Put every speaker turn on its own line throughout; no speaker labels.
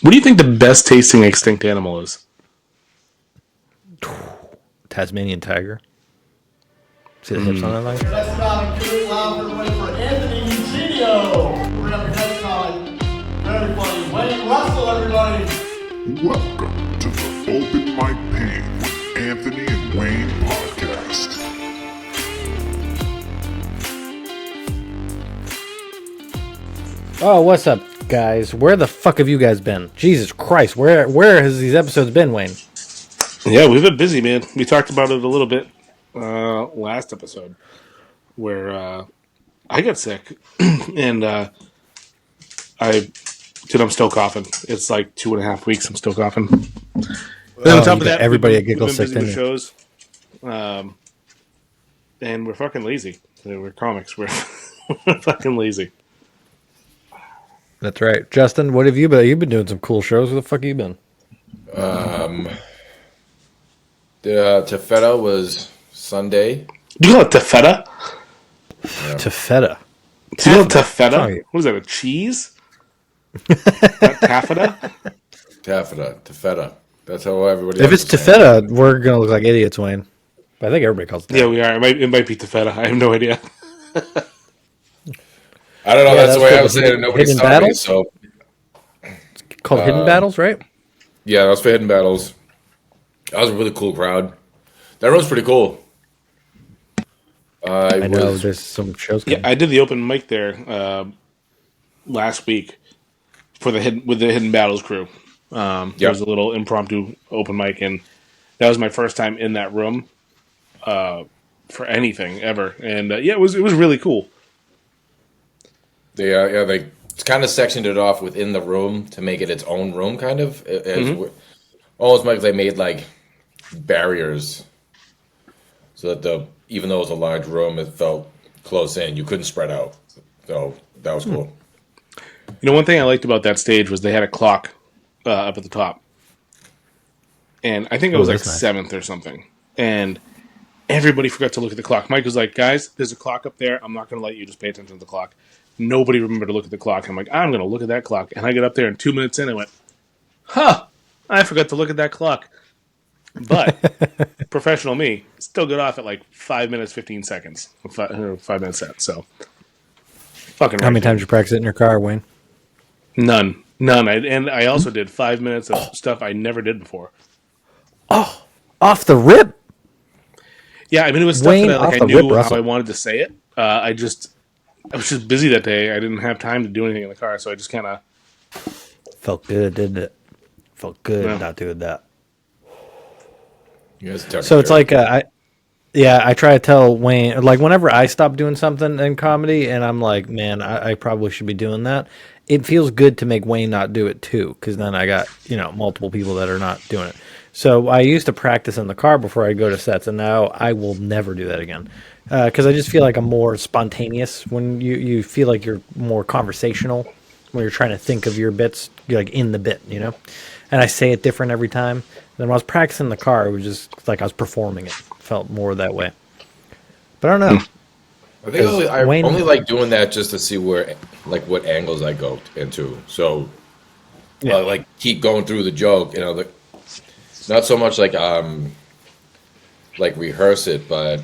What do you think the best tasting extinct animal is?
Tasmanian tiger. See the hips on that thing?
Next comic, give it loud everybody for Anthony Eugenio. Bring up your next comic. Very funny. Wayne Russell, everybody.
Welcome to the Open Mic Pain with Anthony and Wayne podcast.
Oh, what's up, guys? Where the fuck have you guys been? Jesus Christ, where has these episodes been, Wayne?
Yeah, we've been busy, man. We talked about it a little bit last episode where I got sick and I'm still coughing. It's like 2.5 weeks. I'm still coughing. Then on top of that,
everybody at
we've
Giggle
been
Sick,
busy with
didn't you?
shows, and we're fucking lazy. We're comics. We're fucking lazy.
That's right. Justin, what have you been? You've been doing some cool shows. Where the fuck have you been?
The Tefeta was Sunday.
Do you call it tefeta?
Tefeta.
Do you call it tefeta?
Sorry.
What is that, a cheese? Not taffeta?
Tefeta. That's how everybody.
If it's
else is saying
Tefeta, we're gonna look like idiots, Wayne. But I think everybody calls it.
Yeah, we are. It might be tefeta. I have no idea.
I don't know.
Yeah,
that's the
that's
way
for
I was saying it. Nobody
hidden
stopped me.
battles?
So
Called Hidden Battles, right?
yeah, that was for hidden battles. That was a really cool crowd. That room's pretty cool.
I know there's some shows.
Yeah,
Coming.
I did the open mic there last week for the hidden battles crew. There was a little impromptu open mic, and that was my first time in that room for anything ever. And it was really cool.
They kind of sectioned it off within the room to make it its own room, kind of. Almost like they made like barriers, so that even though it was a large room, it felt close in. You couldn't spread out. So that was cool.
You know, one thing I liked about that stage was they had a clock up at the top, and I think it was like
that's nice.
7th or something. And everybody forgot to look at the clock. Mike was like, "Guys, there's a clock up there. I'm not going to let you just pay attention to the clock." Nobody remembered to look at the clock. I'm like, "I'm going to look at that clock." And I get up there, and 2 minutes in, I went, "Huh, I forgot to look at that clock." But professional me still got off at like 5 minutes 15 seconds, 5 minutes set. So fucking.
How many
right.
times you practice it in your car, Wayne?
None. And I also did 5 minutes of stuff I never did before.
Off the rip.
Yeah, I mean, it was stuff
Wayne
that
off
I
the
knew
rip,
how
Russell.
I wanted to say it. I was just busy that day. I didn't have time to do anything in the car, so I just kind of.
Felt good, didn't it? Felt good
Yeah.
not doing that.
You guys took
So
it
it's
there.
like I try to tell Wayne, like whenever I stop doing something in comedy and I'm like, man, I probably should be doing that. It feels good to make Wayne not do it too, because then I got multiple people that are not doing it. So I used to practice in the car before I go to sets, and now I will never do that again, because I just feel like I'm more spontaneous when you feel like you're more conversational when you're trying to think of your bits, you're like in the bit, and I say it different every time. Then when I was practicing in the car, it was just like I was performing it. Felt more that way. But I don't know.
I think I
Wayne-
only like doing that just to see what angles I go into. So, like keep going through the joke, like not so much like rehearse it, but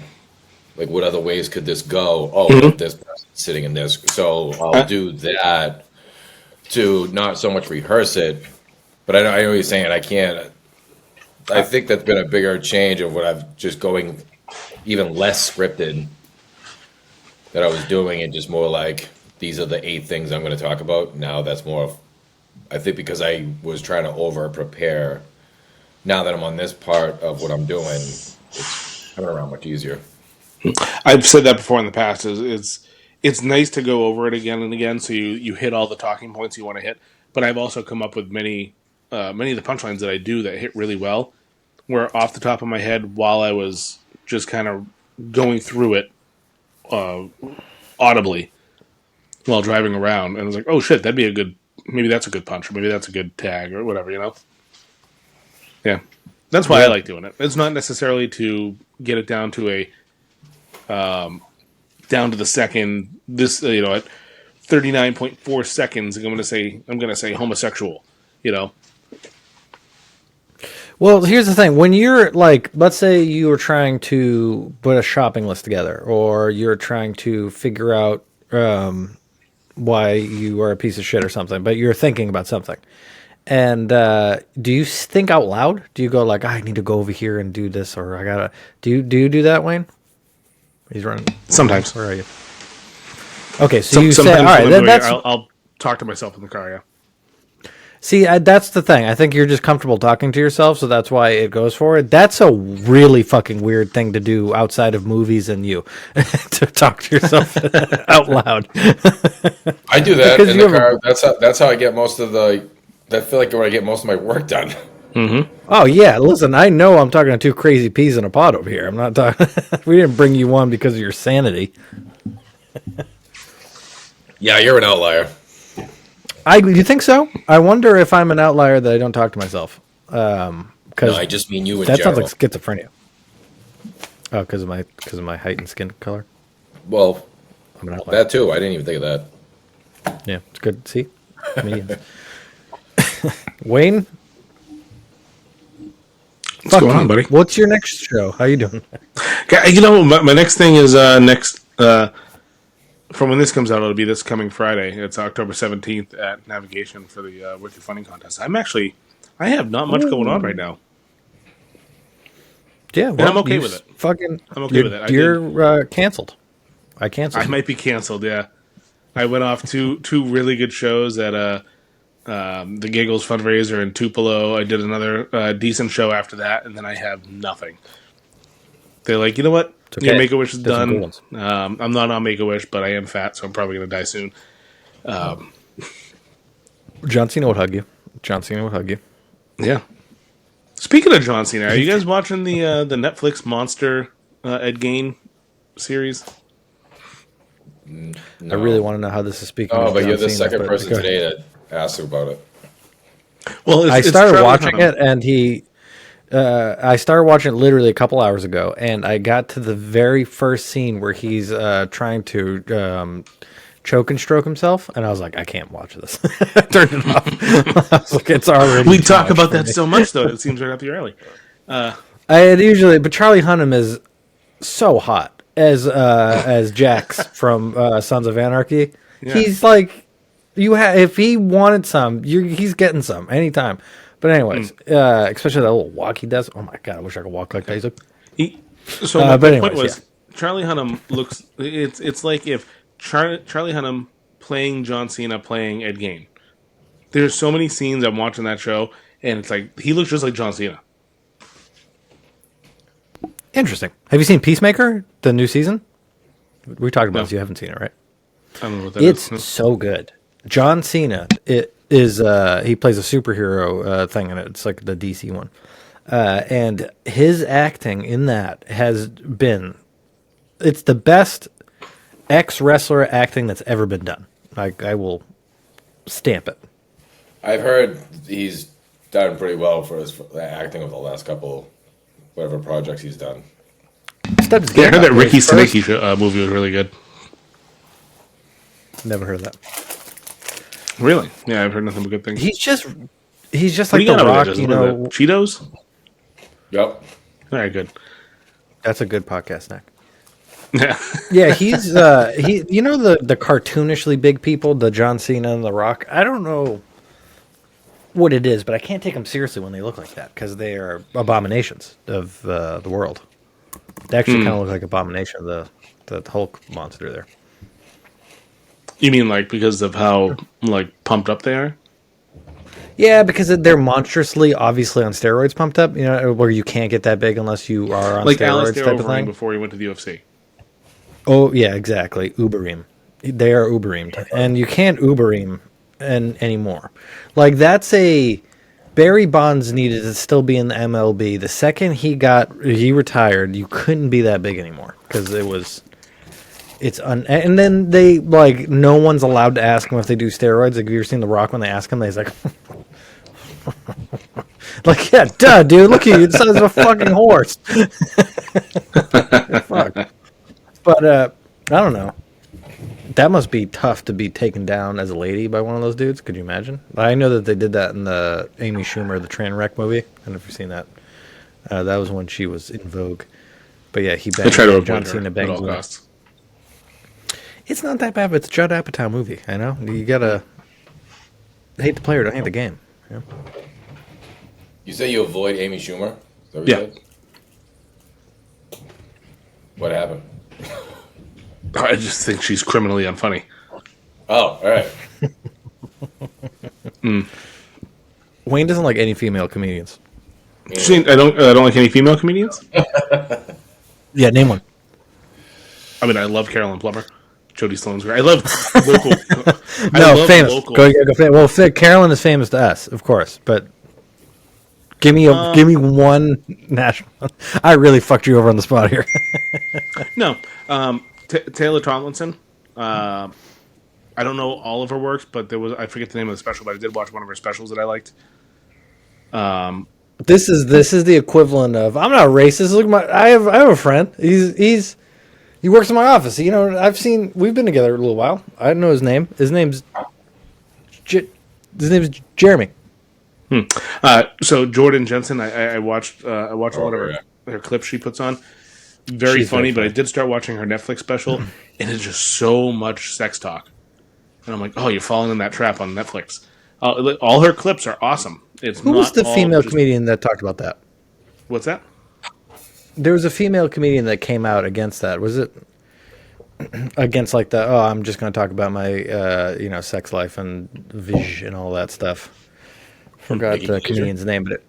like what other ways could this go? Oh, this person's sitting in this, so I'll do that to not so much rehearse it. But I know what you're saying. I can't. I think that's been a bigger change of what I've just going even less scripted that I was doing, and just more like these are the 8 things I'm going to talk about. Now that's more of, I think, because I was trying to over prepare. Now that I'm on this part of what I'm doing, it's coming around much easier.
I've said that before in the past. It's nice to go over it again and again, so you hit all the talking points you want to hit. But I've also come up with many of the punchlines that I do that hit really well, where off the top of my head, while I was just kind of going through it audibly while driving around, and I was like, "Oh shit, maybe that's a good punch, or maybe that's a good tag, or whatever." Yeah, that's why I like doing it. It's not necessarily to get it down to down to the second. This at 39.4 seconds, I'm going to say homosexual. you know.
Well, here's the thing. When you're like, let's say you were trying to put a shopping list together, or you're trying to figure out why you are a piece of shit or something, but you're thinking about something. And do you think out loud? Do you go like, I need to go over here and do this, or I gotta? Do you do that, Wayne? He's running.
Sometimes.
Where are you? Okay, so you say,
Sometimes
all right,
when I'm doing it,
that's.
I'll talk to myself in the car. Yeah.
See, that's the thing. I think you're just comfortable talking to yourself, so that's why it goes for it. That's a really fucking weird thing to do outside of movies and you, to talk to yourself out loud.
I do that
Because
in
you
the
have a-
car. That's how I get most of the. I feel like where I get most of my work done.
Oh yeah, listen, I know I'm talking to two crazy peas in a pod over here. I'm not talking. We didn't bring you on because of your sanity.
Yeah, you're an outlier.
You think so? I wonder if I'm an outlier that I don't talk to myself. Because
No, I just mean you in
that sounds
general.
like schizophrenia. Oh, because of my height and skin color.
Well,
I'm an outlier.
that too. I didn't even think of that.
Yeah, it's good. See, comedians. Wayne,
What's going on, buddy?
What's your next show? How you doing?
You know, my next thing is from when this comes out, it'll be this coming Friday. It's October 17th at Navigation for the Wicked Funny Contest. I have not much going on right now.
Yeah, well,
I'm okay with it. I'm okay with it.
You're canceled. I canceled.
I might be canceled, yeah. I went off two really good shows at the Giggles fundraiser in Tupelo. I did another decent show after that, and then I have nothing. They're like, you know what?
okay.
Your Make-A-Wish is
There's some good
done.
ones.
I'm not on Make-A-Wish, but I am fat, so I'm probably going to die soon.
John Cena would hug you. John Cena would hug you.
Yeah. Speaking of John Cena, are you guys watching the Netflix Monster Ed Gein series?
No.
I really want to know how this is speaking.
Oh,
of
but
John
you're the
Cena,
second
but
person
go ahead.
today that asked about it.
Well,
I
it's
started
Charlie
watching
Hunnam.
it, and I started watching it literally a couple hours ago, and I got to the very first scene where he's trying to choke and stroke himself, and I was like, I can't watch this. I turned it off. I was like, it's already.
We
too
talk
much
about
for
that
me.
so much, though. It seems right up your alley.
But Charlie Hunnam is so hot as Jax from Sons of Anarchy.
Yeah.
He's like, if he wanted some, he's getting some anytime. But anyways, especially that little walk he does. Oh my god, I wish I could walk like that. He's like,
So my
but
point
anyways,
was, Charlie Hunnam looks. It's like if Charlie Hunnam playing John Cena playing Ed Gein. There's so many scenes I'm watching that show, and it's like he looks just like John Cena.
interesting. Have you seen Peacemaker, the new season? We talked about this. You haven't seen it, right?
I don't know what that
It's
is.
so good. John Cena, he plays a superhero thing in it. It's like the DC one. And his acting in that it's the best ex-wrestler acting that's ever been done. I will stamp it.
I've heard he's done pretty well for his acting of the last couple, whatever projects he's done.
Stepped his
Yeah, I
game
heard
up
that
for
Ricky
his first-
Stenicki movie was really good.
Never heard of that.
Really? Yeah, I've heard nothing but good things.
He's just
What
like
do you
The
got over
Rock,
there?
you
What are
know.
the Cheetos?
Yep.
All right, good.
That's a good podcast snack.
Yeah.
Yeah, he's you know the cartoonishly big people, the John Cena and The Rock. I don't know what it is, but I can't take them seriously when they look like that because they are abominations of the world. They actually kind of look like Abomination, the Hulk monster there.
You mean like because of how like pumped up they are?
Yeah, because they're monstrously, obviously on steroids, pumped up. You know, where you can't get that big unless you are on
Like
steroids,
Alistair
type of
Overeem
thing.
before he went to the UFC.
Oh yeah, exactly. Ubereem. They are Ubereemed, and you can't Ubereem anymore. Like that's Barry Bonds needed to still be in the MLB. The second he retired, you couldn't be that big anymore because and then they like no one's allowed to ask him if they do steroids. Like, have you ever seen The Rock when they ask him? He's like, like yeah, duh, dude. Look at you, it's a fucking horse. Fuck. But I don't know. That must be tough to be taken down as a lady by one of those dudes. Could you imagine? I know that they did that in the Amy Schumer, the train wreck movie. I don't know if you've seen that. That was when she was in vogue. But yeah, he
They
banged.
try to
John
avoid her
Cena
at
bangs
all
women.
costs.
It's not that bad, but it's a Judd Apatow movie. I know you gotta hate the player, don't hate the game. Yeah.
You say you avoid Amy Schumer? Is that what you
Yeah.
said? What happened?
I just think she's criminally unfunny.
Oh, all right.
Wayne doesn't like any female comedians.
I don't like any female comedians.
Yeah, name one.
I mean, I love Carolyn Plummer, Jodie Sloan's great. I love local.
No,
I love
famous.
local.
Go. Well, Carolyn is famous to us, of course, but give me one national. I really fucked you over on the spot here.
No, Taylor Tomlinson. I don't know all of her works, but I forget the name of the special, but I did watch one of her specials that I liked.
This is the equivalent of I'm not racist. Look, I have a friend. He works in my office. You know, we've been together a little while. I don't know his name. His name's Jeremy.
So Jordan Jensen, I watched one of her clips she puts on. Very
She's
funny,
very
but I
funny.
did start watching her Netflix special, and it's just so much sex talk. And I'm like, oh, you're falling in that trap on Netflix. All her clips are awesome.
Who was the female comedian that talked about that?
What's that?
There was a female comedian that came out against that. Was it against like the I'm just going to talk about my sex life and vision and all that stuff. Forgot
Nikki
the
Glaser?
comedian's name, but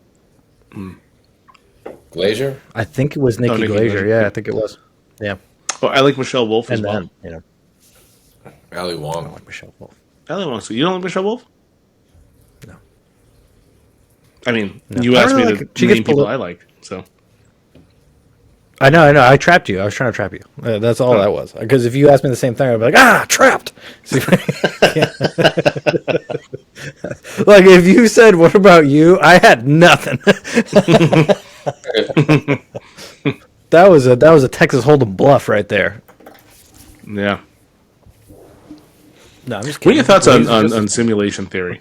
Glazier?
I think it was Nikki
Nikki
Glaser.
Glaser.
Yeah, I think it was. Yeah,
Oh, I like Michelle Wolf as
and
well.
then
Ali Wong.
like Michelle Wolf.
Ellie Wong. So you don't like Michelle Wolf?
No.
I mean,
No.
you
I
asked
really
me
like-
to
she
name
gets
people
poli-
I like. So
I know. I trapped you. I was trying to trap you. That's all that was. Because if you asked me the same thing, I'd be like, trapped. See, like if you said, "What about you?" I had nothing. That was a Texas Hold'em bluff right there.
yeah.
No, I'm just
What are
kidding.
your thoughts
Waze is
on
just-
simulation theory?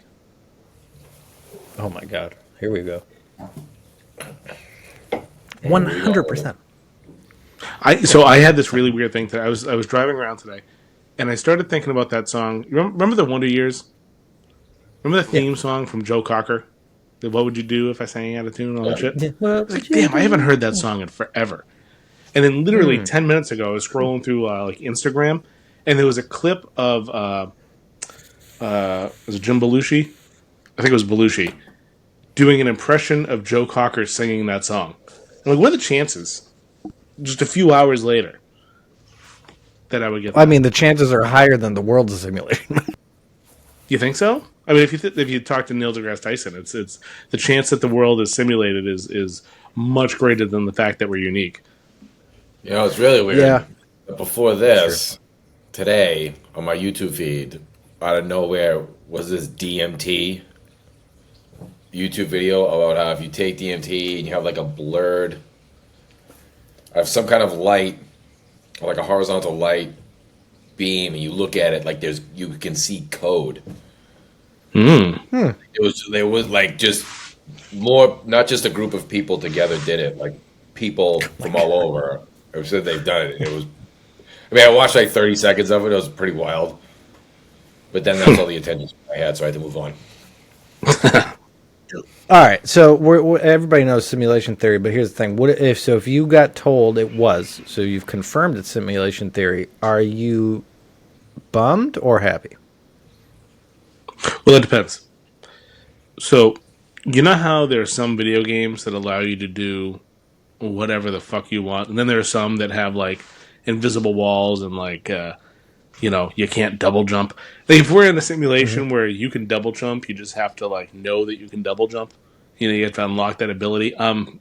Oh my god! Here we go. 100%.
I had this really weird thing today. I was driving around today, and I started thinking about that song. Remember the Wonder Years? Remember the theme song from Joe Cocker? The What Would You Do If I Sang Out of Tune and all that shit?
Yeah.
I was like, damn, I haven't heard that song in forever. And then literally 10 minutes ago, I was scrolling through like Instagram, and there was a clip of was it Jim Belushi? I think it was Belushi doing an impression of Joe Cocker singing that song. I'm like, what are the chances? Just a few hours later, that I would get that.
I mean, the chances are higher than the world's a simulation.
You think so? I mean, if you talk to Neil deGrasse Tyson, it's the chance that the world is simulated is much greater than the fact that we're unique.
You know, it's really weird.
Yeah.
But before this, today, on my YouTube feed, out of nowhere, was this DMT YouTube video about how if you take DMT and you have like a blurred, have some kind of light, or like a horizontal light beam, and you look at it like you can see code. There was like just more, not just a group of people together did it, like people from all over. It said they've done it. It was, I mean, I watched like 30 seconds of it. It was pretty wild. But then that's all the attention I had, so I had to move on.
All right, so everybody knows simulation theory, but here's the thing: if you got told it was, so you've confirmed it's simulation theory, are you bummed or happy?
Well, it depends. So, you know how there are some video games that allow you to do whatever the fuck you want, and then there are some that have like invisible walls and like you can't double jump. Like, if we're in a simulation where you can double jump, you just have to like know that you can double jump. You know, you have to unlock that ability. 100%.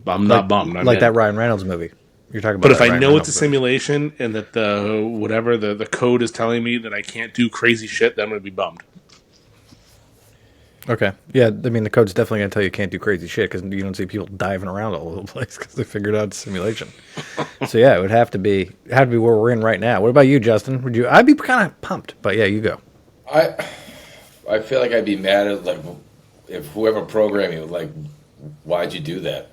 I'm not bummed. I'm
like
in.
that Ryan Reynolds movie you're talking about.
But if
that
I
Ryan
know
Reynolds
it's a simulation and that the code is telling me that I can't do crazy shit, then I'm going to be bummed.
Okay. Yeah, I mean, the code's definitely going to tell you can't do crazy shit because you don't see people diving around all over the place because they figured out simulation. So yeah, it would have to be where we're in right now. What about you, Justin? Would you? I'd be kind of pumped, but yeah, you go.
I I feel like I'd be mad at like if whoever programmed you like, why'd you do that?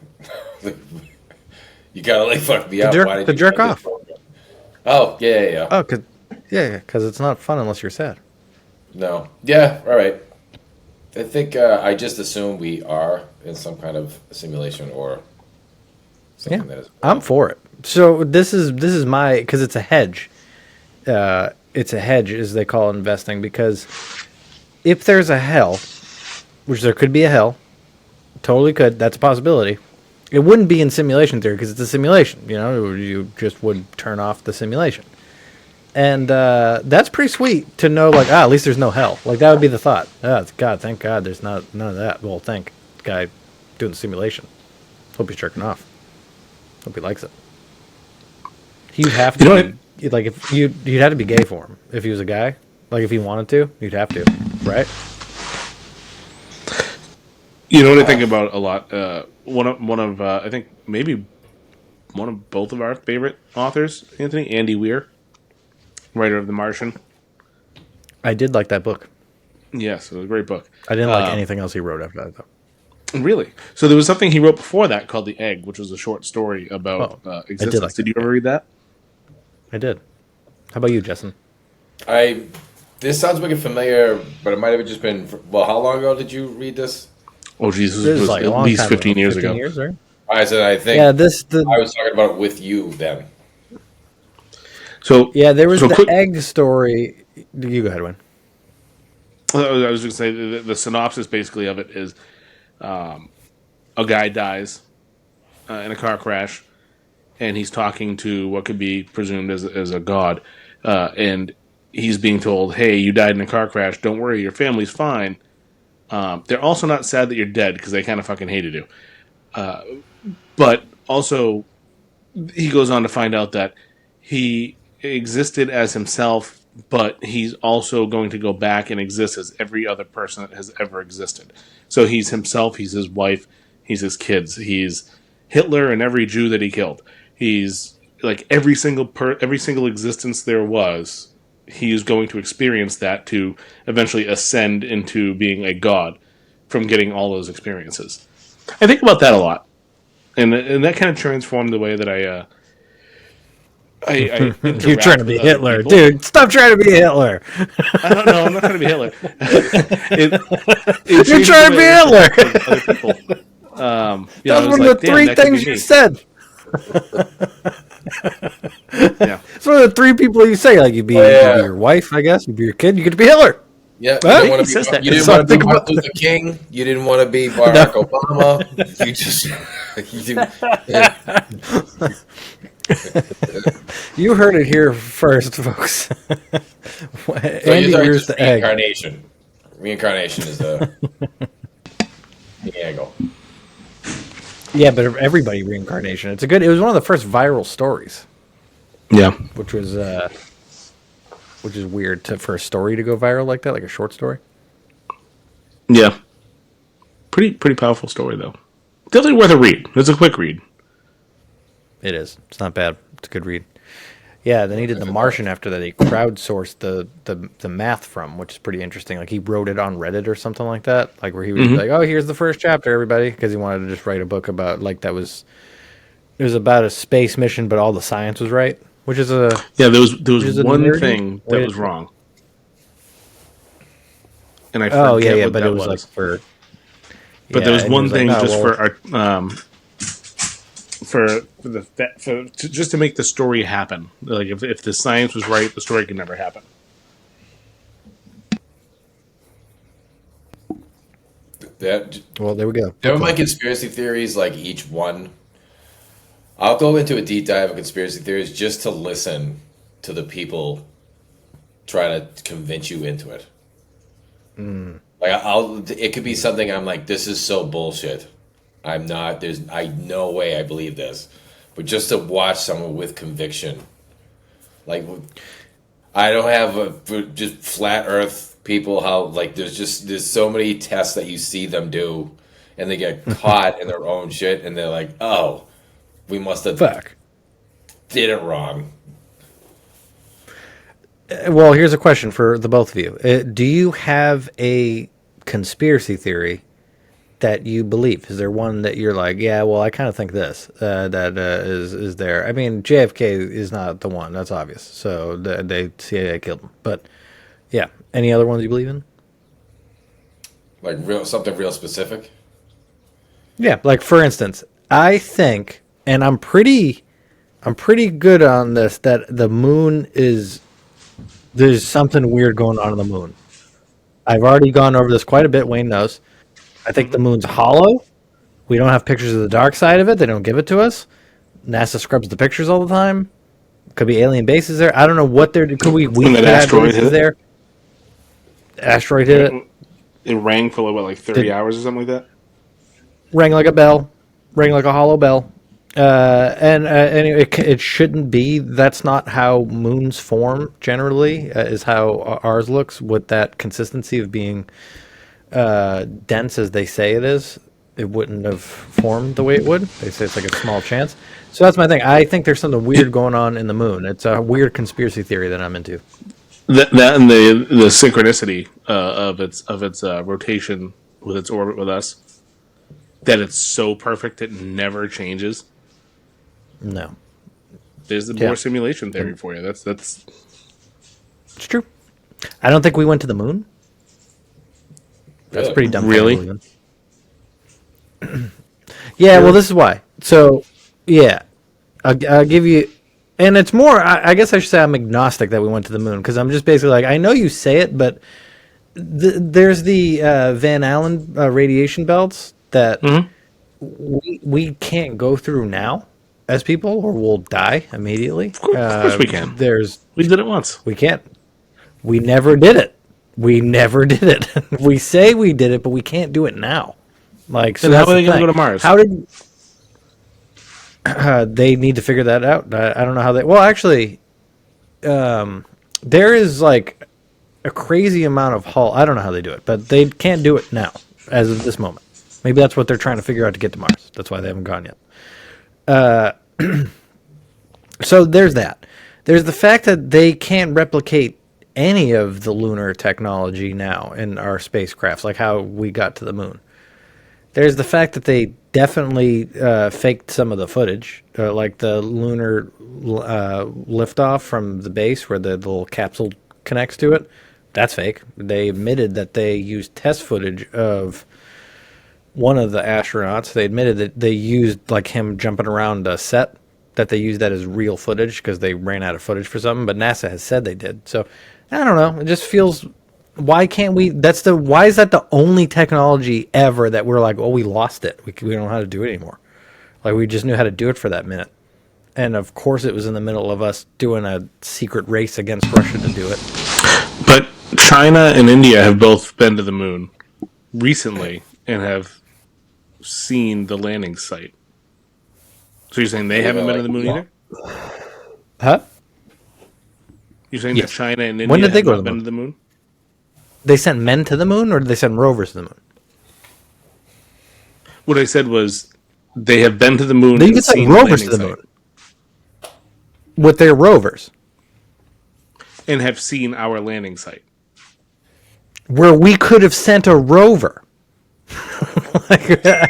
You gotta like fuck me up. Why did
To
you
jerk
run this
off.
program? Oh yeah.
Oh, because it's not fun unless you're sad.
No, yeah, all right. I think I just assume we are in some kind of simulation or
Yeah,
something that is.
I'm for it. So this is my because it's a hedge. It's a hedge, as they call investing, because if there's a hell, which there could be a hell, totally could. That's a possibility. It wouldn't be in simulation theory because it's a simulation. You know, you just would turn off the simulation, and that's pretty sweet to know. Like, at least there's no hell. Like that would be the thought. God, thank God, there's not none of that. Well, thank the guy doing the simulation. Hope he's jerking off. Hope he likes it. He'd have to
You know
like if you'd have to be gay for him if he was a guy. Like if he wanted to, you'd have to, right?
You know what I think about a lot? One of I think maybe one of both of our favorite authors, Anthony, Andy Weir, writer of The Martian.
I did like that book.
Yes, it was a great book.
I didn't like anything else he wrote after that though.
Really? So there was something he wrote before that called The Egg, which was a short story about
Oh,
existence.
like
Did
that,
you ever read that?
I did. How about you, Justin?
I this sounds wicked familiar, but it might have just been. Well, how long ago did you read this?
Oh, Jesus,
This
it
is
was
like a
at
long
least
time
15
ago.
years
15
ago.
years, right?
I said I think
Yeah,
I was talking about it with you then.
So
there was
so
the
quick,
egg story. You go ahead, Wayne.
I was going to say the synopsis basically of it is a guy dies in a car crash, and he's talking to what could be presumed as a god, and he's being told, "Hey, you died in a car crash. Don't worry, your family's fine." They're also not sad that you're dead because they kind of fucking hated you. But also, he goes on to find out that he existed as himself, but he's also going to go back and exist as every other person that has ever existed. So he's himself, he's his wife, he's his kids, he's Hitler and every Jew that he killed. He's like every single existence there was. He is going to experience that to eventually ascend into being a god from getting all those experiences. I think about that a lot, and that kind of transformed the way that I
You're trying
interact
to
with
be
other
Hitler,
people.
dude. Stop trying to be Hitler.
I don't know. I'm not trying to be Hitler. it
You're
changed
trying
the
to
way
be
I
Hitler.
interact with other people. I
That's
was
one
like,
of the
damn,
three
that could
things
be
you
me.
said.
Yeah.
It's one of the three people you say. Like you'd be
Yeah.
your wife, I guess. You'd be your kid. You could be Hitler.
Yeah,
Huh?
you didn't want
He
to
says
be.
that.
You didn't
So
want to be
think
Martin
about-
Luther King. You didn't want to be Barack Obama. You just.
You heard it here first, folks.
So
Andy
you thought
Weir's
just
the egg.
reincarnation. Reincarnation is the angle.
Yeah, but everybody reincarnation. It was one of the first viral stories,
Yeah.
which is weird for a story to go viral like that, like a short story.
Yeah. Pretty powerful story though. Definitely worth a read. It's a quick read.
It is. It's not bad. It's a good read. Yeah, then he did The Martian after that. He crowdsourced the math from, which is pretty interesting. Like he wrote it on Reddit or something like that. Like where he was like, "Oh, here's the first chapter, everybody," because he wanted to just write a book about it was about a space mission, but all the science was right, which is
Yeah, there was
a
one
nerdy
thing
way
that
to
was
say it.
wrong, and I forget
Oh yeah,
what
but
that
it was like for.
But there was
and he
one
like,
thing
"No,
just
well,
for our just to make the story happen. Like if the science was right, the story could never happen.
That
Well, there we go.
There are my conspiracy theories, like each one. I'll go into a deep dive of conspiracy theories just to listen to the people try to convince you into it. Like it could be something I'm like, this is so bullshit. I'm not. I no way I believe this. But just to watch someone with conviction, like I don't have just flat Earth people how like there's so many tests that you see them do, and they get caught in their own shit, and they're like, oh, we must have
Fuck.
did it wrong.
Well, here's a question for the both of you. Do you have a conspiracy theory that you believe? Is there one that you're like, yeah, well, I kind of think this that is there? I mean, JFK is not the one. That's obvious. So they CIA killed him. But yeah, any other ones you believe in?
Like something real specific.
Yeah, like for instance, I think, and I'm pretty good on this, that the moon is there's something weird going on the moon. I've already gone over this quite a bit. Wayne knows. I think the moon's hollow. We don't have pictures of the dark side of it. They don't give it to us. NASA scrubs the pictures all the time. Could be alien bases there. I don't know what they're. Could we
When that
could have
asteroid
bases
hit it?
there? Asteroid hit it.
It rang for like 30
Did-
hours or something like that.
Rang like a bell. Rang like a hollow bell. And it shouldn't be. That's not how moons form generally. Is how ours looks with that consistency of being dense as they say it is. It wouldn't have formed the way it would. They say it's like a small chance. So that's my thing. I think there's something weird going on in the moon. It's a weird conspiracy theory that I'm into.
That and the synchronicity of its rotation with its orbit with us. That it's so perfect it never changes.
No,
There's the
Yeah.
more simulation theory for you. That's
it's true. I don't think we went to the moon. That's
Really?
pretty dumb.
Really?
to believe in. Yeah, well, this is why. So, yeah, I'll give you, and it's more. I guess I should say I'm agnostic that we went to the moon because I'm just basically like I know you say it, but there's the Van Allen radiation belts that we can't go through now as people, or we'll die immediately. Of
course we can. We did it once.
We can't. We never did it. We never did it. We say we did it, but we can't do it now. Like, so
Then how
that's
are they
the
going to
thing.
go to Mars?
How did they need to figure that out? I don't know how they. Well, actually, there is like a crazy amount of hull. I don't know how they do it, but they can't do it now, as of this moment. Maybe that's what they're trying to figure out to get to Mars. That's why they haven't gone yet. So there's that. There's the fact that they can't replicate any of the lunar technology now in our spacecrafts, like how we got to the moon. There's the fact that they definitely faked some of the footage, like the lunar liftoff from the base where the little capsule connects to it. That's fake. They admitted that they used test footage of one of the astronauts. They admitted that they used like him jumping around a set, that they used that as real footage because they ran out of footage for something, but NASA has said they did. So I don't know. It just feels, why can't we, why is that the only technology ever that we're like, oh, we lost it. We don't know how to do it anymore. Like we just knew how to do it for that minute. And of course it was in the middle of us doing a secret race against Russia to do it.
But China and India have both been to the moon recently and have seen the landing site. So you're saying they haven't been to the moon either?
Huh?
You're saying
Yes.
that China and India
When did they
have
go to
not
the
been
moon?
to the moon?
They sent men to the moon, or did they send rovers to the moon?
What I said was they have been to the moon
They
and
could send
seen
rovers
the
to the
landing
moon with their rovers,
site and have seen our landing site.
where we could have sent a rover. Like,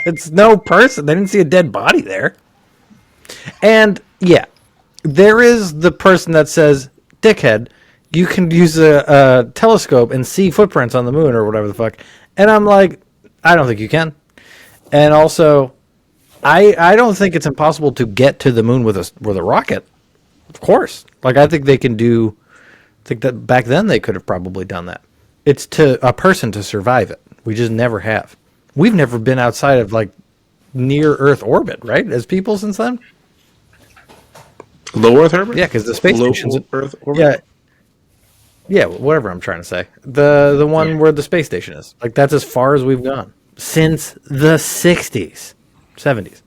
it's no person. They didn't see a dead body there. And yeah, there is the person that says, "Dickhead, you can use a telescope and see footprints on the moon or whatever the fuck." And I'm like, I don't think you can. And also, I don't think it's impossible to get to the moon with a rocket. Of course, like I think they can do. I think that back then they could have probably done that. It's to a person to survive it. We just never have. We've never been outside of like near Earth orbit, right? As people since then.
Low Earth orbit?
Yeah, because the space
Low
station's
Earth orbit?
yeah, yeah, whatever I'm trying to say. The one where the space station is. Like that's as far as we've gone since the 60s, 70s.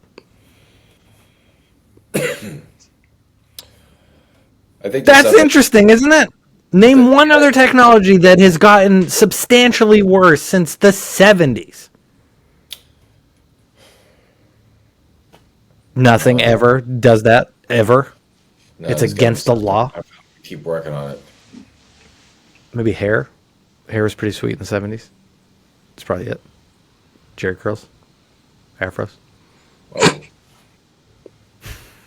I think
That's interesting, isn't it? Name one other technology that has gotten substantially worse since the 70s. Nothing ever does that, ever.
No,
It's
there's got to be
against the
something.
law.
I keep working on it.
Maybe hair. Hair was pretty sweet in the 70s. That's probably it. Jerry curls. Afros.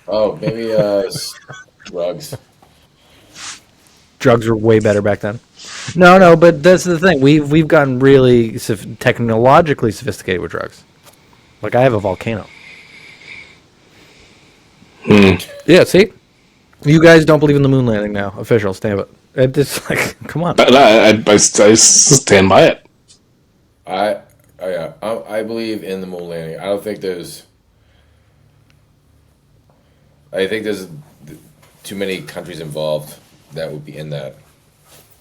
Oh, maybe drugs.
Drugs were way better back then. No, but that's the thing. We've gotten really technologically sophisticated with drugs. Like I have a volcano. Yeah, see? You guys don't believe in the moon landing now. Official, stamp it. It's like, come on.
I stand by it.
I believe in the moon landing. I don't think there's. I think there's too many countries involved that would be in that.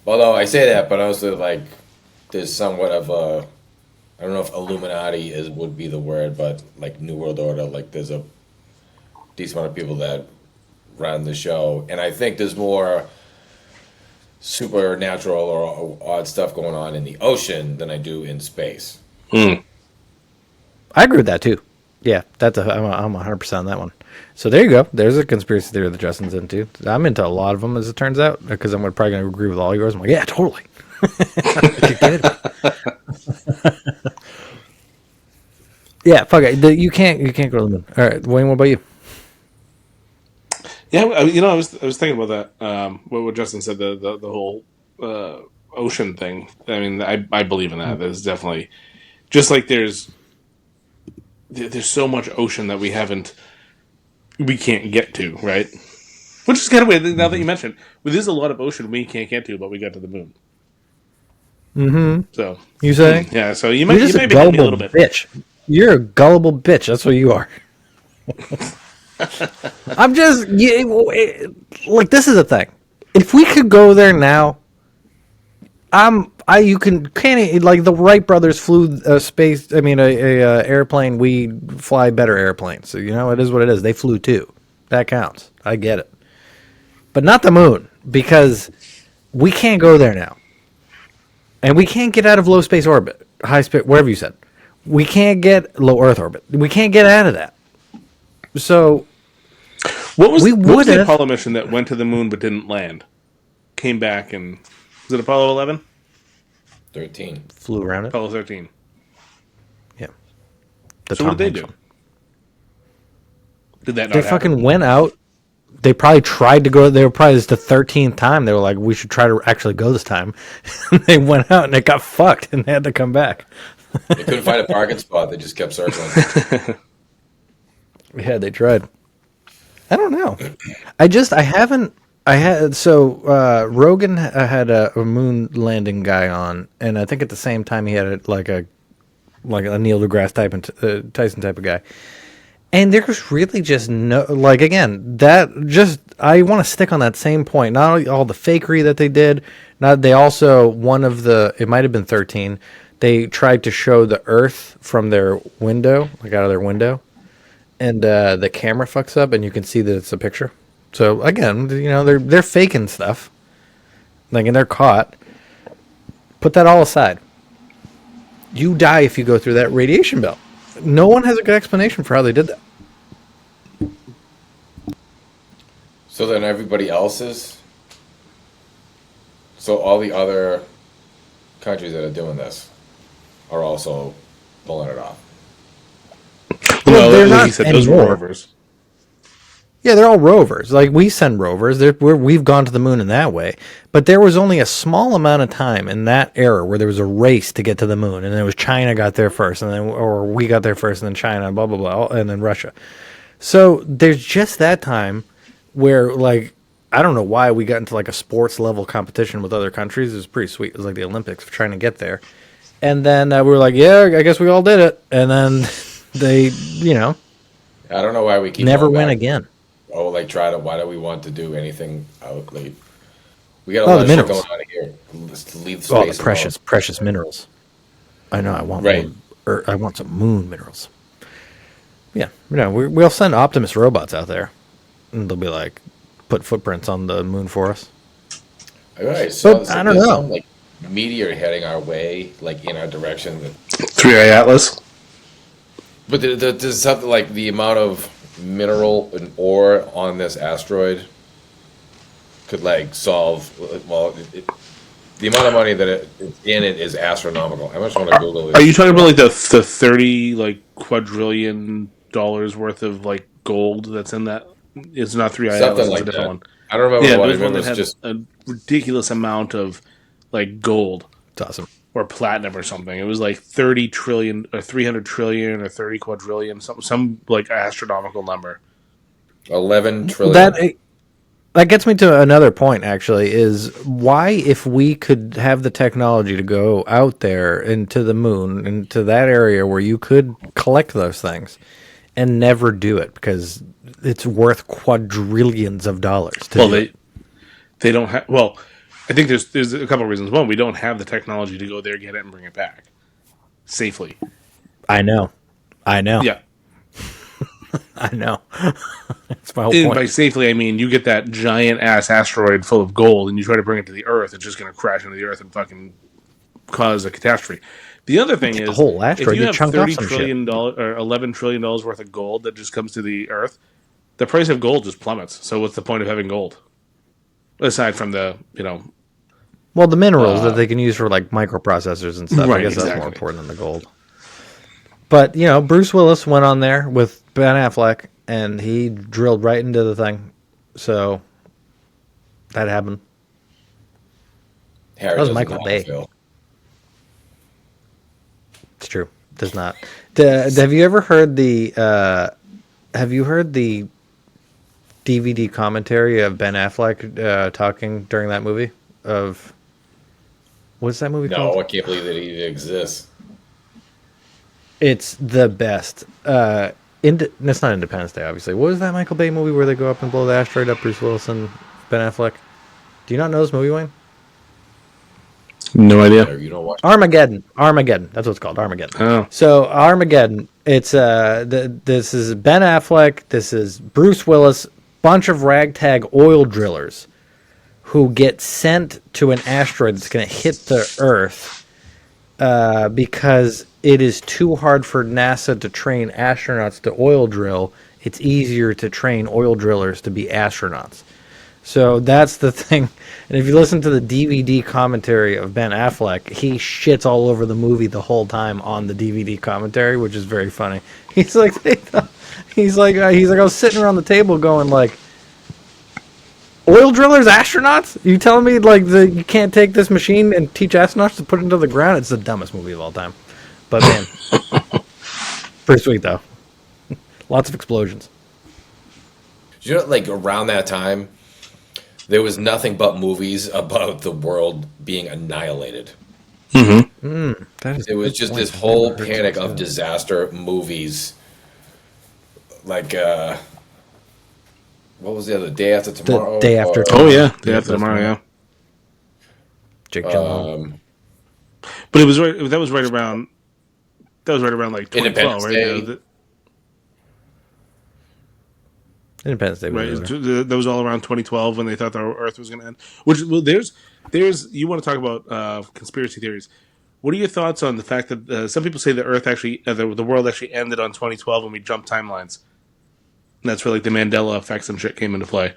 Although I say that, but also like there's somewhat of a. I don't know if Illuminati would be the word, but like New World Order, like there's a decent amount of people that run the show, and I think there's more supernatural or odd stuff going on in the ocean than I do in space.
I agree with that too. Yeah, I'm 100% on that one. So there you go. There's a conspiracy theory that Justin's into. I'm into a lot of them, as it turns out, because I'm probably going to agree with all yours. I'm like, yeah, totally. Yeah, fuck it. You can't go to the moon. All right, Wayne, what about you?
Yeah, I was thinking about that. What Justin said, the whole ocean thing. I mean, I believe in that. There's definitely just like there's so much ocean that we can't get to, right? Which is kind of weird now that you mentioned. Well, there's a lot of ocean we can't get to, but we got to the moon. Mm-hmm. So
You say?
yeah. So
You're just
you
a
may be hitting me a
gullible
little bit.
bitch. You're a gullible bitch. That's what you are. I'm just like this is the thing. If we could go there now, can't like the Wright brothers flew a space. I mean, a airplane. We fly better airplanes. So it is what it is. They flew too. That counts. I get it, but not the moon because we can't go there now, and we can't get out of low space orbit, high space, wherever you said. We can't get low Earth orbit. We can't get out of that. So,
What was the Apollo mission that went to the moon but didn't land? Came back and was it Apollo 11?
13.
Flew around it.
Apollo 13.
Yeah.
So what did they do? Did that not
They
happen?
fucking went out. They probably tried to go. They were probably the 13th time. They were like, we should try to actually go this time. They went out and it got fucked and they had to come back.
They couldn't find a parking spot. They just kept circling.
Yeah, they tried. I don't know. Rogan had a moon landing guy on, and I think at the same time he had a Neil deGrasse Tyson type of guy. And there's really just no, like, again, I want to stick on that same point. Not only all the fakery that they did, they also, it might have been 13, they tried to show the Earth from their window, like out of their window. And the camera fucks up, and you can see that it's a picture. So again, they're faking stuff, like, and they're caught. Put that all aside. You die if you go through that radiation belt. No one has a good explanation for how they did that.
So then everybody else's. So all the other countries that are doing this are also pulling it off.
No,
they're
like
not
you said, those were
anymore.
rovers.
Yeah, they're all rovers. Like, we send rovers. We've gone to the moon in that way. But there was only a small amount of time in that era where there was a race to get to the moon. And then it was China got there first, or we got there first, and then China, blah, blah, blah, and then Russia. So there's just that time where, like, I don't know why we got into, like, a sports level competition with other countries. It was pretty sweet. It was like the Olympics for trying to get there. And then we were like, yeah, I guess we all did it. And then they,
I don't know why we keep
never
going
went
back.
again.
Oh, like why do we want to do anything out? Like, we got a lot of shit going on here. Let's leave space
Oh, the
alone.
precious minerals. I know. I want
Right.
I want some moon minerals. Yeah, we'll send Optimus robots out there, and they'll be like, put footprints on the moon for us.
I saw
But
this.
I don't
There's
know.
some like meteor heading our way, like in our direction.
Three Eye Atlas.
But there's something like the amount of mineral and ore on this asteroid could like solve. Well, the amount of money that it's in it is astronomical. I just want to Google
Are
this.
you talking about like the 30 like quadrillion dollars worth of like gold that's in that? It's not Three Eye Atlas.
Something
It's a
like
different
that.
one.
I don't remember
Yeah,
what. I
there's one
remember
that
it's
had
just
a ridiculous amount of like gold
It's awesome.
or platinum or something. It was like 30 trillion or 300 trillion or 30 quadrillion, some like astronomical number.
11
That
trillion.
that gets me to another point. Actually, is why if we could have the technology to go out there into the moon into that area where you could collect those things and never do it because it's worth quadrillions of dollars to
Well,
do it.
they don't have. Well, I think there's a couple of reasons. One, we don't have the technology to go there, get it, and bring it back safely.
I know, I know,
Yeah,
I know. That's my whole
and
point.
by safely I mean you get that giant ass asteroid full of gold, and you try to bring it to the Earth. It's just going to crash into the Earth and fucking cause a catastrophe. The other thing
The
is,
whole
if
asteroid,
you
you
have
chunk off
thirty
some shit.
trillion dollars or $11 trillion worth of gold that just comes to the Earth, the price of gold just plummets. So what's the point of having gold aside from the
Well, the minerals that they can use for like microprocessors and stuff. I
right
guess that's more
exactly.
important than the gold. But Bruce Willis went on there with Ben Affleck, and he drilled right into the thing. So that happened.
Harry
That was
doesn't
Michael
know how to
Bay.
feel.
It's true. Does not. Have you ever heard the? Have you heard the DVD commentary of Ben Affleck talking during that movie? Of what's that movie
No,
called?
I can't believe that he even exists.
It's the best. It's not Independence Day, obviously. What was that Michael Bay movie where they go up and blow the asteroid up? Bruce Willis and Ben Affleck. Do you not know this movie, Wayne?
No idea.
Or you don't watch.
Armageddon. Armageddon. That's what it's called. Armageddon.
Oh,
So Armageddon. It's this is Ben Affleck. This is Bruce Willis. Bunch of ragtag oil drillers who get sent to an asteroid that's going to hit the Earth because it is too hard for NASA to train astronauts to oil drill. It's easier to train oil drillers to be astronauts. So that's the thing. And if you listen to the DVD commentary of Ben Affleck, he shits all over the movie the whole time on the DVD commentary, which is very funny. He's like, I was sitting around the table going like, oil drillers, astronauts? You telling me like you can't take this machine and teach astronauts to put it into the ground? It's the dumbest movie of all time. But man, pretty sweet though. Lots of explosions.
You know, like around that time, there was nothing but movies about the world being annihilated.
That is
It
a
was
good
just
point.
this
I've
whole
never heard
panic
you say
of
that.
disaster movies. Like, what was the other Day After Tomorrow?
Day After
Or,
oh yeah, day
Yeah,
after
that's
tomorrow.
right.
Yeah,
Jake Gyllenhaal.
but it was right. That was right around. That was right around like 2012,
Independence
right?
Day.
Independence Day was
Right.
earlier.
That was all around 2012 when they thought the Earth was going to end. Which well, there's you want to talk about conspiracy theories. What are your thoughts on the fact that some people say the Earth actually the world actually ended on 2012 when we jumped timelines? And that's where like the Mandela effects and shit came into play.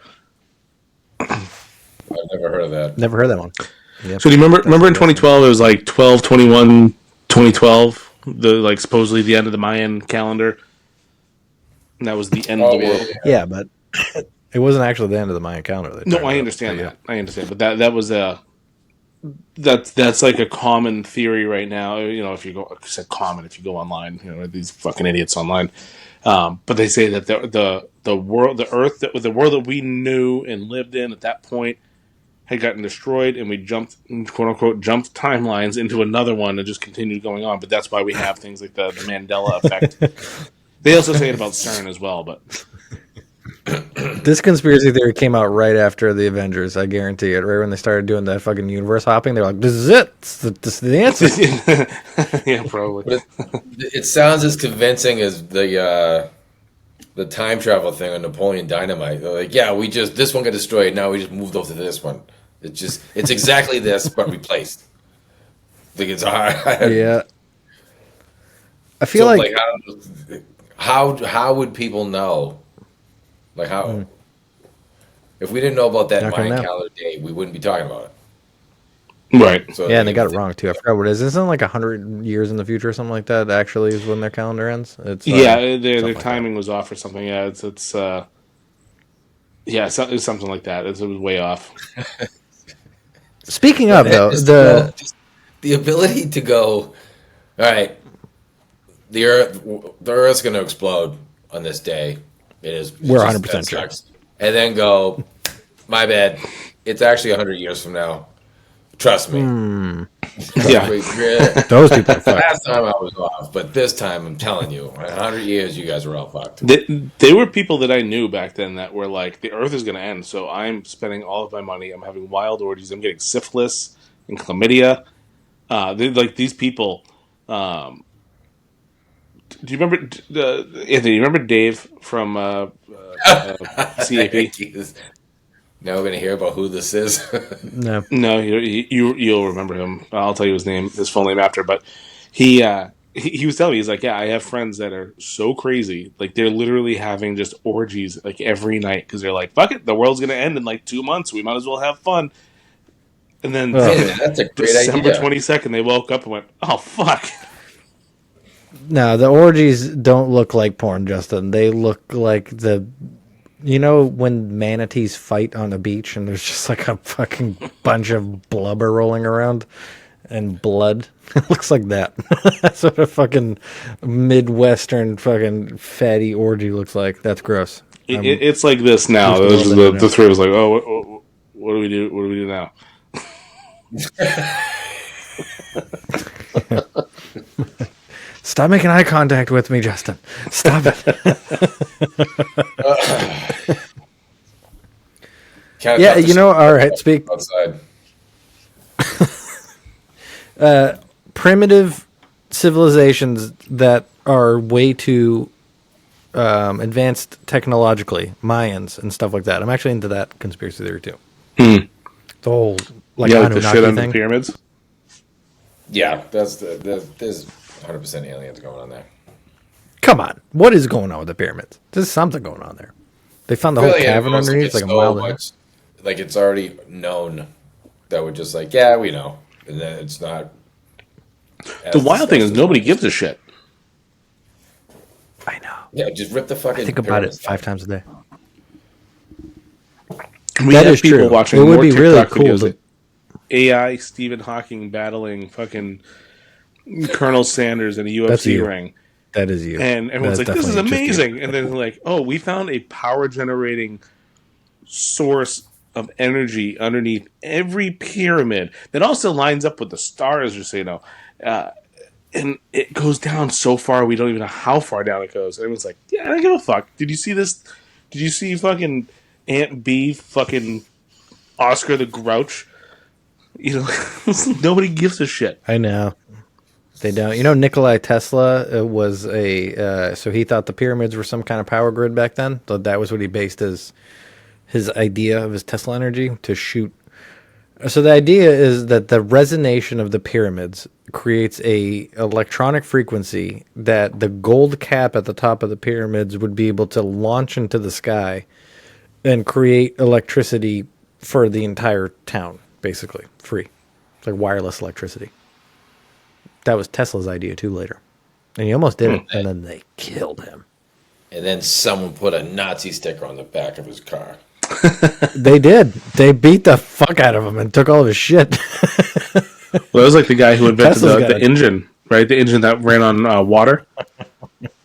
I've never heard of that.
Never heard that one. Yep.
So do you remember in
That's
2012 it was like 12/21/2012, the like supposedly the end of the Mayan calendar. And that was the end of
Oh,
the
yeah,
world.
yeah.
Yeah, but it wasn't actually the end of the Mayan calendar. They
No,
talked
I
about.
understand
But
that. I understand, but that was that's like a common theory right now. You know, if you go, I said common, if you go online, you know, these fucking idiots online. But they say that the world, the Earth, the world that we knew and lived in at that point had gotten destroyed, and we jumped, quote unquote, jumped timelines into another one and just continued going on. But that's why we have things like the Mandela effect. They also say it about CERN as well, but
This conspiracy theory came out right after the Avengers. I guarantee it. Right when they started doing that fucking universe hopping, they're like, "This is it. This is the answer."
yeah, probably.
It sounds as convincing as the time travel thing on Napoleon Dynamite. They're like, yeah, this one got destroyed. Now we just moved over to this one. It's exactly this, but replaced. Like it's hard.
Yeah. I feel
So
like
like how would people know? Like how if we didn't know about that
not gonna
Mayan
know.
calendar date, we wouldn't be talking about it.
Right.
So
Yeah,
like
and they got it wrong too. I forgot what it is. Isn't it like 100 years in the future or something like that? Actually, is when their calendar ends. It's
Yeah, their
something like that.
timing was off or something. Yeah, it's yeah, it's something like that. It was way off.
Speaking
but
of
then
though,
just to
the
go, just the ability to go, all right, the Earth's going to explode on this day.
we're
It's just that
100% sure.
sucks. And then go, my bad. It's actually 100 years from now. Trust me.
Yeah.
Wait, yeah.
Those people are fucked.
Last time I was off, but this time I'm telling you, in 100 years, you guys are all fucked.
They were people that I knew back then that were like, the Earth is going to end, so I'm spending all of my money. I'm having wild orgies. I'm getting syphilis and chlamydia. Like these people. Um, do you remember Anthony? You remember Dave from CAP?
Now we're gonna hear about who this is.
No.
No, you'll remember him. I'll tell you his full name after. But he was telling me, he's like, yeah, I have friends that are so crazy, like they're literally having just orgies like every night because they're like, fuck it, the world's gonna end in like 2 months. We might as well have fun. And then
Ugh.
Hey,
fucking
man, that's a great
December
idea.
22nd, they woke up and went, oh fuck.
No, the orgies don't look like porn, Justin. They look like you know when manatees fight on a beach and there's just like a fucking bunch of blubber rolling around and blood. It looks like that. That's what a fucking Midwestern fucking fatty orgy looks like. That's gross.
It's like this now.
Used to
This
love
is
it
the,
now.
the three of us like, oh, what do we do? What do we do now?
Stop making eye contact with me, Justin. Stop it.
Kinda
Yeah,
tough to
you know, all right, speak
outside.
primitive civilizations that are way too advanced technologically, Mayans and stuff like that. I'm actually into that conspiracy theory too. The whole like
Yeah, like the shit
Anunnaki
under the
thing.
pyramids.
Yeah, there's 100% aliens going on there.
Come on, what is going on with the pyramids? There's something going on there. They found the whole
Really,
cavern
most of
underneath,
it's
like a
so
mile. In.
much, like it's already known that we're just like, yeah, we know, and then it's not.
The
as
wild thing is
discussed as
nobody
much.
gives a shit.
I know.
Yeah, just rip the fucking.
I think about it
pyramids
5
down.
times a day.
We
That
have
is
people
true.
watching
It would
more
be really
TikTok
cool
videos.
to.
AI Stephen Hawking battling fucking Colonel Sanders in a
That's
UFC
you.
ring.
That is you.
And everyone's
That's
like, this is
definitely just you.
amazing. And then like, oh, we found a power generating source of energy underneath every pyramid that also lines up with the stars, just so you know. And it goes down so far, we don't even know how far down it goes. And everyone's like, yeah, I don't give a fuck. Did you see this? Did you see fucking Aunt B fucking Oscar the Grouch? You know, nobody gives a shit.
I know. They don't. You know, Nikolai Tesla was so he thought the pyramids were some kind of power grid back then. So that was what he based his idea of his Tesla energy to shoot. So the idea is that the resonation of the pyramids creates a electronic frequency that the gold cap at the top of the pyramids would be able to launch into the sky and create electricity for the entire town, basically free. It's like wireless electricity. That was Tesla's idea too later. And he almost did it, and then they killed him.
And then someone put a Nazi sticker on the back of his car.
They did. They beat the fuck out of him and took all of his shit.
Well, that was like the guy who invented
Tesla's got
the
it.
engine, right? The engine that ran on water.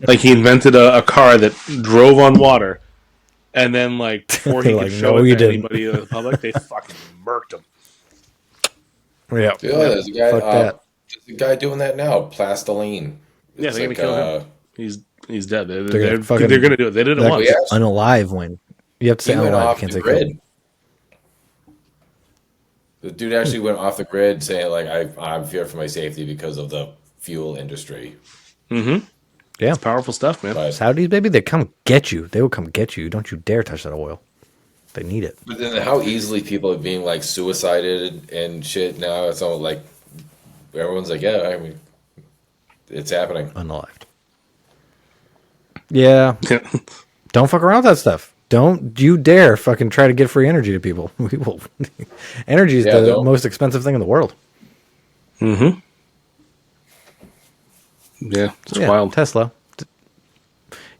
Like he invented a car that drove on water, and then like before he
They're
could
like,
show
"No,
it
you
to
didn't."
anybody in the public, they fucking murked him.
Yeah.
Yeah, there's a guy.
Fuck that.
There's a guy doing that now. Plastoline.
Yeah,
It's
they're
like,
gonna kill him. He's dead. They're
gonna fucking-
gonna do it. They did it
That-
once.
yeah.
Unalive when. You have to say
He went
unalive. You
off
can't
the
say cold.
grid. The dude actually went off the grid saying, like, I'm feared for my safety because of the fuel industry.
Yeah.
It's powerful stuff, man.
But
Saudis, baby, they come get you. They will come get you. Don't you dare touch that oil. They need it.
But then how easily people are being like suicided and shit now. It's all like everyone's like, yeah, I mean, it's happening.
Unalived. Yeah. Don't fuck around with that stuff. Don't you dare fucking try to get free energy to people. We will. Energy is the most expensive thing in the world.
Mm-hmm. Yeah, it's wild.
Tesla.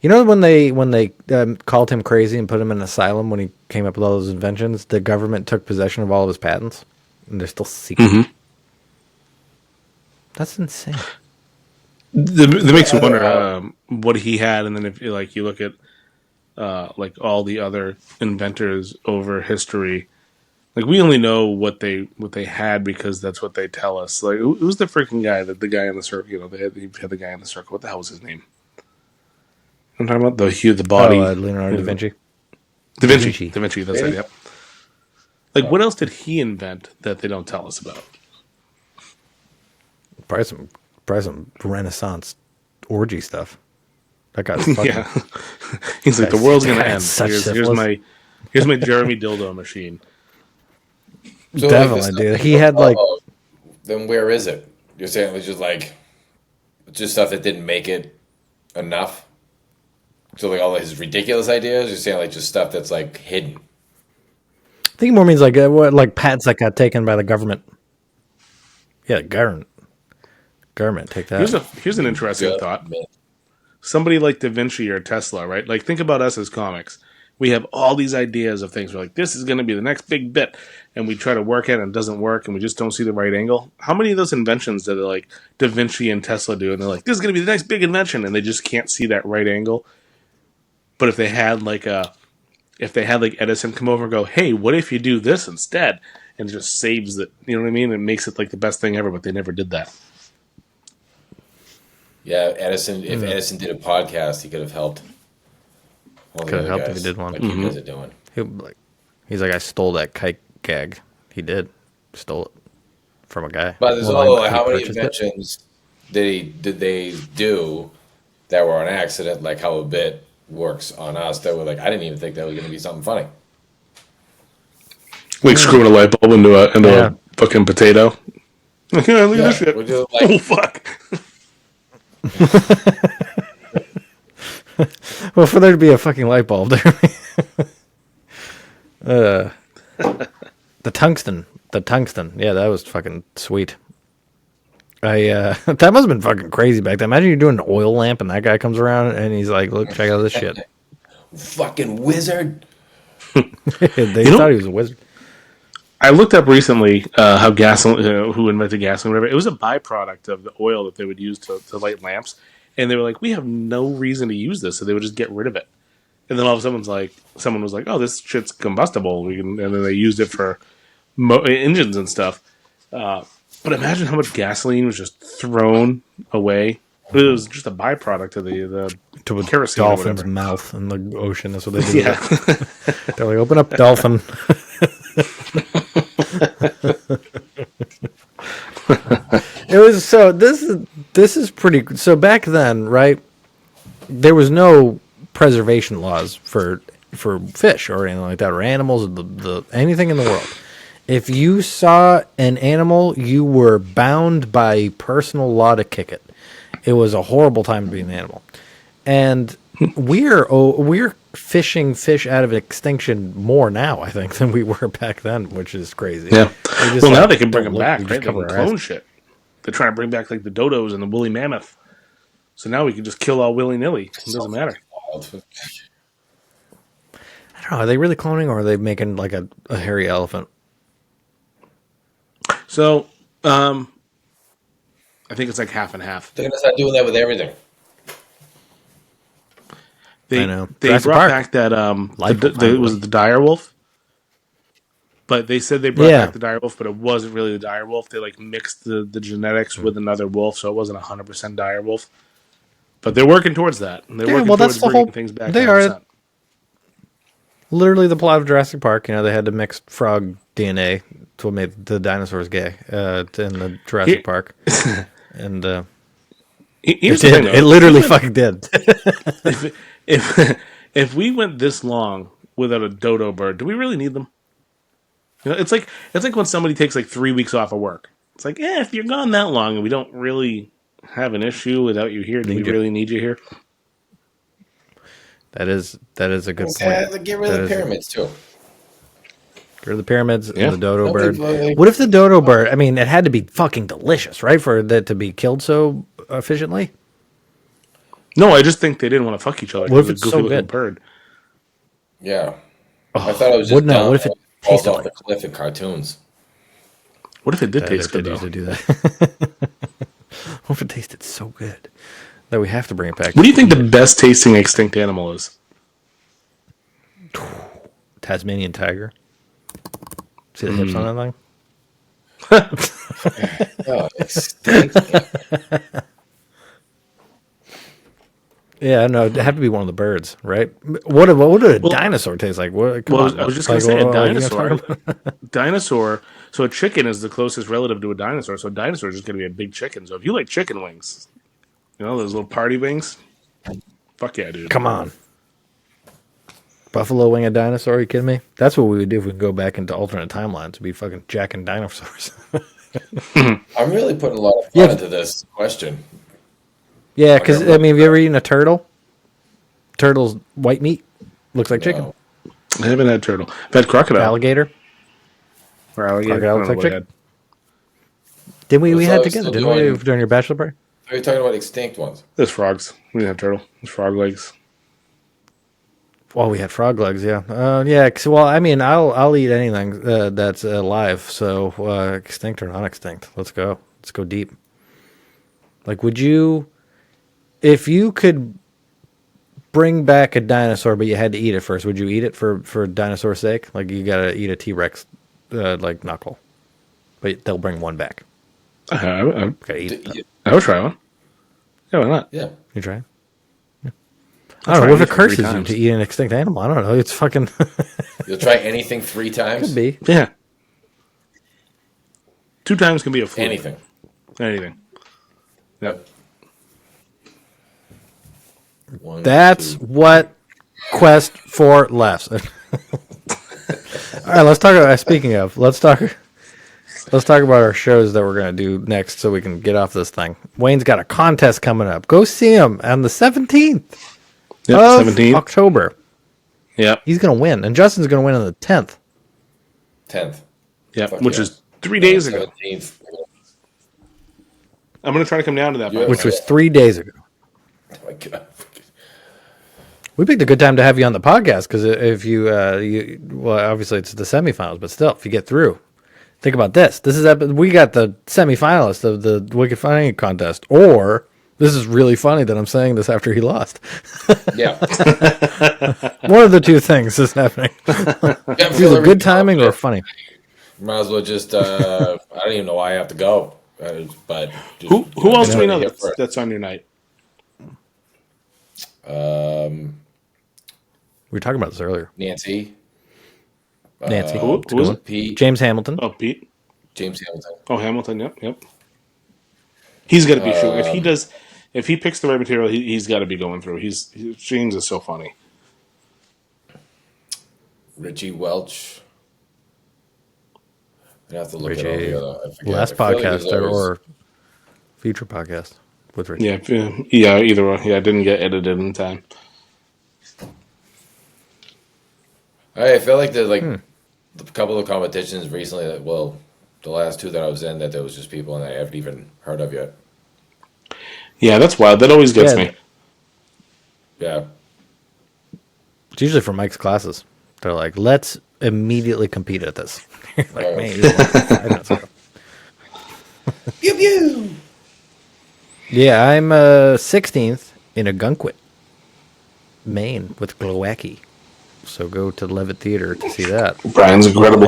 You know when they called him crazy and put him in an asylum when he came up with all those inventions, the government took possession of all of his patents, and they're still secret.
Mm-hmm.
That's insane.
That makes you wonder what he had, and then if you look at like all the other inventors over history, like we only know what they had because that's what they tell us. Like who's the freaking guy the guy in the circle? You know, they had the guy in the circle. What the hell was his name? I'm talking about the body.
Leonardo da Vinci.
Da Vinci. That's it. Yep. Like what else did he invent that they don't tell us about?
Probably some Renaissance orgy stuff. That guy's fucking...
Yeah. He's like, the world's gonna end. Here's my Jeremy dildo machine.
So
definitely, dude. He had like.
Then where is it? You're saying it's just stuff that didn't make it enough. So like all his ridiculous ideas. You're saying like just stuff that's like hidden.
I think it more means like patents that got taken by the government. Yeah, government take that.
Here's an interesting thought.
Man.
Somebody like Da Vinci or Tesla, right? Like think about us as comics. We have all these ideas of things. We're like, this is going to be the next big bit, and we try to work it, and it doesn't work, and we just don't see the right angle. How many of those inventions did like Da Vinci and Tesla do? And they're like, this is going to be the next big invention, and they just can't see that right angle. But if they had like Edison come over and go, hey, what if you do this instead? And it just saves it. You know what I mean? It makes it like the best thing ever, but they never did that.
Yeah, Edison. If Edison did a podcast, he could have helped.
Could have helped if he did one.
Like you guys are doing.
He's like, I stole that kite gag. He did. Stole it from a guy.
But there's how many inventions did they do that were on accident? Like how a bit works on us. That were like, I didn't even think that was going to be something funny.
Like screwing a light bulb into a fucking potato. Look at this shit. Oh fuck.
Well, for there to be a fucking light bulb there. The tungsten. Yeah, that was fucking sweet. That must have been fucking crazy back then. Imagine you're doing an oil lamp and that guy comes around and he's like, look, check out this shit.
Fucking wizard.
They thought he was a wizard.
I looked up recently how gasoline, who invented gasoline, whatever. It was a byproduct of the oil that they would use to light lamps. And they were like, we have no reason to use this. So they would just get rid of it. And then all of a sudden, someone was like, oh, this shit's combustible. And then they used it for engines and stuff. But imagine how much gasoline was just thrown away. It was just a byproduct of the
to a
kerosene
dolphin's mouth in the ocean. That's what they do.
Yeah.
They're like, open up, dolphin. It was so. This is pretty. So back then, right? There was no preservation laws for fish or anything like that, or animals, or anything in the world. If you saw an animal, you were bound by personal law to kick it. It was a horrible time to be an animal, and we're fishing fish out of extinction more now, I think, than we were back then, which is crazy.
Yeah. Well, now they can bring them back, right? They can clone shit. They're trying to bring back like the dodos and the woolly mammoth. So now we can just kill all willy-nilly. It doesn't matter.
I don't know. Are they really cloning, or are they making like a hairy elephant?
So, I think it's like half and half.
They're going to start doing that with everything.
I know.
They
Jurassic
brought
Park.
back that was it the dire wolf? But they said they brought back the dire wolf, but it wasn't really the dire wolf. They like mixed the genetics with another wolf, so it wasn't 100% dire wolf. But they're working towards that. And they're working towards bringing things back.
They 100%. Are literally the plot of Jurassic Park. You know, they had to mix frog DNA to what made the dinosaurs gay in the Jurassic Park, and it did. It literally fucking did.
If we went this long without a dodo bird. Do we really need them? You know, it's like when somebody takes like 3 weeks off of work. It's like, if you're gone that long and we don't really have an issue without you here, do we
Need you.
really need you here?
That is a good
Yeah,
point.
get rid
That
of the
is-
pyramids too.
Get rid of the pyramids
Yeah.
and the dodo
Nobody-
bird. What if the dodo bird? I mean, it had to be fucking delicious, right, for that to be killed so efficiently.
No, I just think they didn't want to fuck each other
What if
because
it's
a goofy
so
looking
good?
bird.
Yeah. I thought it was just
Wouldn't know.
dumb.
What if it
falls
tasted
off
like?
the cliff in cartoons?
What if it did
That
taste
it
good
did
though?
used to do that. What if it tasted so good that we have to bring it back?
What do you think the best tasting extinct animal is?
Tasmanian tiger? See the hips on that thing?
Oh, extinct.
Yeah, no, it'd have to be one of the birds, right? What would a dinosaur taste like? What? Come on,
I was just
like,
going to say a
what are you gonna
dinosaur.
talk about?
Dinosaur. So a chicken is the closest relative to a dinosaur. So a dinosaur is just going to be a big chicken. So if you like chicken wings, you know those little party wings. Fuck yeah, dude.
Come on. Buffalo wing a dinosaur? Are you kidding me? That's what we would do if we could go back into alternate timelines. We'd be fucking jacking dinosaurs.
I'm really putting a lot of thought
Yeah.
into this question.
Yeah, because, I mean, have you ever eaten a turtle? Turtle's white meat. Looks like chicken.
No.
I haven't had turtle. I've had crocodile.
Alligator.
Or alligator.
Crocodile
I
looks
don't
like
know what I
chicken.
had.
Didn't we
Was
had
that
together,
still
didn't we,
doing-
during your bachelor party?
Are you talking about extinct ones?
There's frogs. We didn't have turtle. There's frog legs.
Well, we had frog legs, yeah. Yeah, well, I mean, I'll eat anything that's alive, so extinct or non-extinct. Let's go. Let's go deep. Like, would you, if you could bring back a dinosaur, but you had to eat it first, would you eat it for dinosaur's sake? Like, you gotta eat a T-Rex, like, knuckle. But they'll bring one back.
I
Gotta eat it.
would try one. Yeah, why not?
Yeah.
You try it?
I'll
I don't
try
know. What if it
anything 3
curses you
times.
to eat an extinct animal? I don't know. It's fucking...
You'll try anything 3 times?
Could be.
Yeah. 2 times can be a fluke.
Anything.
Anything. Yep.
One,
That's
2.
what Quest for laughs. All right, let's talk about. Speaking of, let's talk about our shows that we're gonna do next, so we can get off this thing. Wayne's got a contest coming up. Go see him on the 17th
Yep,
of
17th.
October.
Yep.
He's gonna win, and Justin's gonna win on the 10th.
10th.
Yep.
Fuck
Which
yeah.
is 3 days ago.
17th.
I'm going to try to come down to that.
Yeah.
by the
Which
way.
was 3 days ago.
Oh my God.
We picked a good time to have you on the podcast because if you, well, obviously it's the semifinals, but still, if you get through, think about this. This is we got the semifinalist of the Wicked Funny contest, or this is really funny that I'm saying this after he lost.
Yeah.
One of the two things is happening.
It's
Either good timing or funny.
Might as well just, I don't even know why I have to go. But just,
Who else do we know
here for it.
that's on your night?
We were talking about this earlier.
Nancy.
Nancy,
Who
it's a
was
good
it?
one.
Pete.
James Hamilton.
Oh, Pete.
James Hamilton.
Oh, Hamilton. Yep. He's got to be sure. If he picks the right material, he's got to be going through. James is so funny.
Richie Welch. I have to look at all
Richie,
the other. I forget.
last
I feel like
podcast
there's
or future podcast with Richie.
Yeah. Either one. Yeah, it didn't get edited in time.
I feel like there's like a couple of competitions recently that, well, the last 2 that I was in, that there was just people and I haven't even heard of yet.
Yeah, that's wild. That always gets
Yeah.
me.
Yeah.
It's usually for Mike's classes. They're like, let's immediately compete at this. You're like,
Oh.
man, you just won 5 minutes ago.
Pew pew.
Yeah, I'm 16th in a Gunkwit, Maine with Glowacki. So go to the Levitt Theater to see that.
Brian's incredible.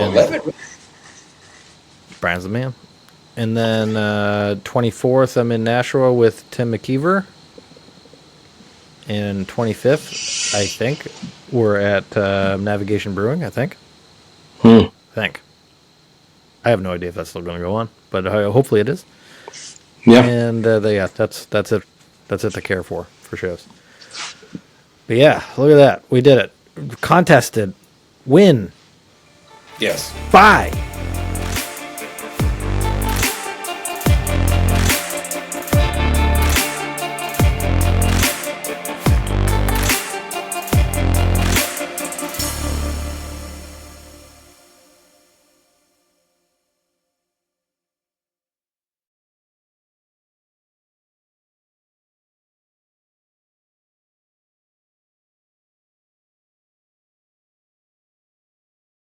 Brian's the man. And then 24th, I'm in Nashua with Tim McKeever. And 25th, I think, we're at Navigation Brewing, I think. I think. I have no idea if that's still going to go on, but hopefully it is.
Yeah.
And yeah, that's it. That's it to care for shows. But yeah, look at that. We did it. contested, win.
Yes.
Bye.